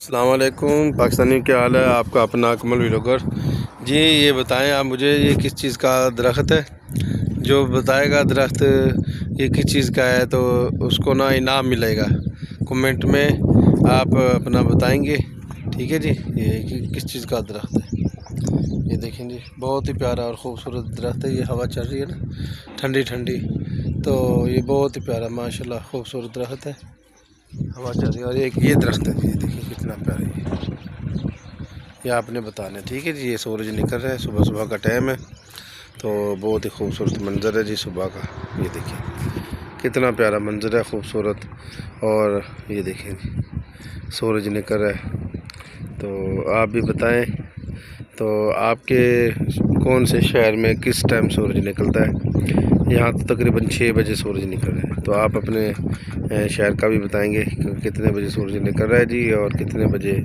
السلام علیکم پاکستانی، کیا حال ہے؟ آپ کا اپنا اکمل ولاگر جی۔ یہ بتائیں آپ مجھے، یہ کس چیز کا درخت ہے؟ جو بتائے گا درخت یہ کس چیز کا ہے تو اس کو نا انعام ملے گا۔ کمنٹ میں آپ اپنا بتائیں گے، ٹھیک ہے جی۔ یہ کس چیز کا درخت ہے؟ یہ دیکھیں جی، بہت ہی پیارا اور خوبصورت درخت ہے۔ یہ ہوا چل رہی ہے نا ٹھنڈی ٹھنڈی، تو یہ بہت ہی پیارا ماشاءاللہ خوبصورت درخت ہے، ہوا چل رہی ہے۔ اور ایک یہ درخت ہے، یہ دیکھیں کتنا پیارا ہے، یہ آپ نے بتانا ہے، ٹھیک ہے جی۔ یہ سورج نکل رہا ہے، صبح صبح کا ٹائم ہے، تو بہت ہی خوبصورت منظر ہے جی صبح کا۔ یہ دیکھیں کتنا پیارا منظر ہے، خوبصورت۔ اور یہ دیکھیں جی سورج نکل رہا ہے، تو آپ بھی بتائیں تو آپ کے کون سے شہر میں کس ٹائم سورج نکلتا ہے؟ یہاں تو تقریباً 6 بجے سورج نکل رہا ہے، تو آپ اپنے شہر کا بھی بتائیں گے کہ کتنے بجے سورج نکل رہا ہے جی، اور کتنے بجے